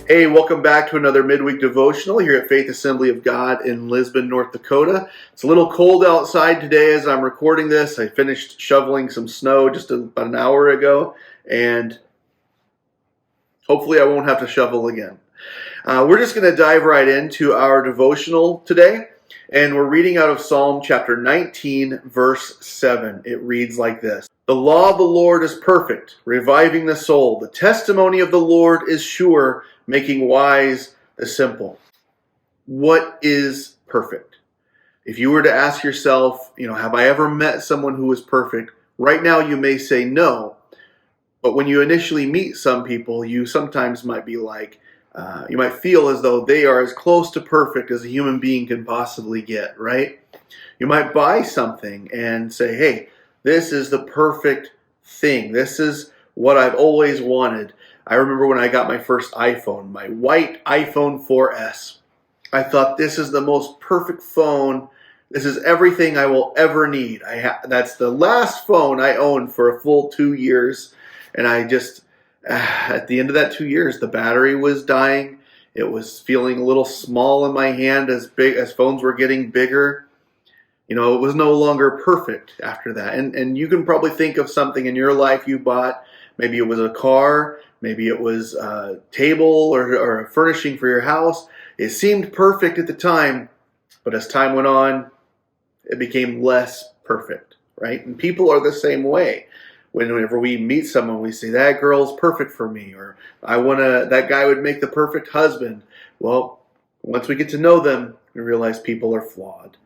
Hey, welcome back to another Midweek Devotional here at Faith Assembly of God in Lisbon, North Dakota. It's a little cold outside today as I'm recording this. I finished shoveling some snow just about an hour ago, and hopefully I won't have to shovel again. We're just going to dive right into our devotional today, and we're reading out of Psalm chapter 19, verse 7. It reads like this. The law of the Lord is perfect, reviving the soul. The testimony of the Lord is sure, making wise the simple. What is perfect? If you were to ask yourself, have I ever met someone who is perfect? Right now you may say no. But when you initially meet some people, you sometimes might be like, you might feel as though they are as close to perfect as a human being can possibly get, right? You might buy something and say, hey, this is the perfect thing. This is what I've always wanted. I remember when I got my first iPhone, my white iPhone 4S. I thought this is the most perfect phone. This is everything I will ever need. That's the last phone I owned for a full 2 years. And I just, at the end of that 2 years, the battery was dying. It was feeling a little small in my hand as phones were getting bigger. It was no longer perfect after that. And you can probably think of something in your life you bought. Maybe it was a car. Maybe it was a table or a furnishing for your house. It seemed perfect at the time, but as time went on, it became less perfect, right? And people are the same way. Whenever we meet someone, we say, that girl's perfect for me, or that guy would make the perfect husband. Well, once we get to know them, we realize people are flawed.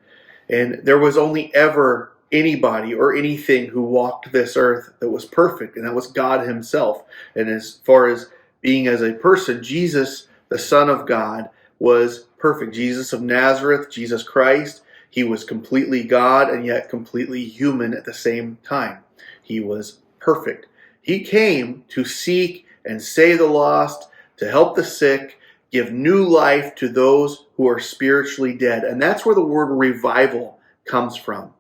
And there was only ever anybody or anything who walked this earth that was perfect, and that was God himself. And as far as being as a person, Jesus, the Son of God, was perfect. Jesus of Nazareth, Jesus Christ, he was completely God and yet completely human at the same time. He was perfect. He came to seek and save the lost, to help the sick, give new life to those who are spiritually dead. And that's where the word revival comes from.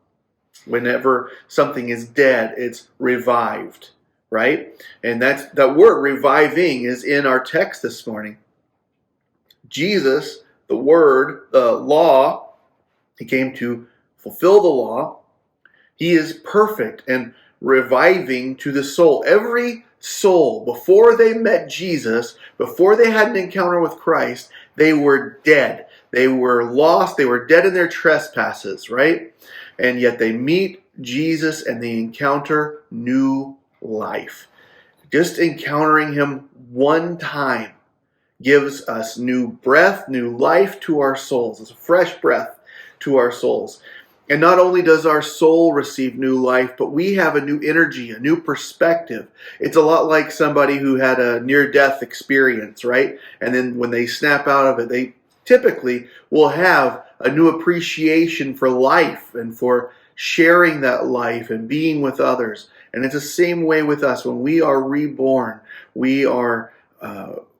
Whenever something is dead, it's revived, right? And that word reviving is in our text this morning. Jesus, the word, the law, he came to fulfill the law. He is perfect and reviving to the soul. Every soul, before they met Jesus, before they had an encounter with Christ, they were dead. They were lost. They were dead in their trespasses, right? And yet they meet Jesus and they encounter new life. Just encountering him one time gives us new breath, new life to our souls. It's a fresh breath to our souls. And not only does our soul receive new life, but we have a new energy, a new perspective. It's a lot like somebody who had a near-death experience, right? And then when they snap out of it, they typically will have a new appreciation for life and for sharing that life and being with others. And it's the same way with us. When we are reborn, we are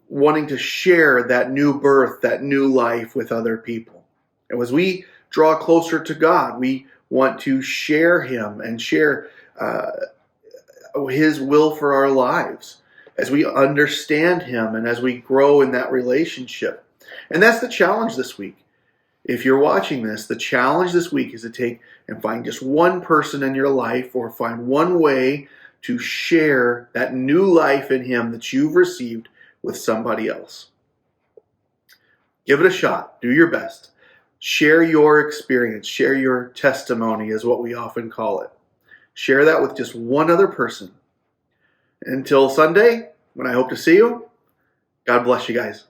wanting to share that new birth, that new life with other people. And as we draw closer to God, we want to share him and share his will for our lives as we understand him and as we grow in that relationship. And that's the challenge this week. If you're watching this, the challenge this week is to take and find just one person in your life or find one way to share that new life in him that you've received with somebody else. Give it a shot. Do your best. Share your experience. Share your testimony is what we often call it. Share that with just one other person. Until Sunday, when I hope to see you, God bless you guys.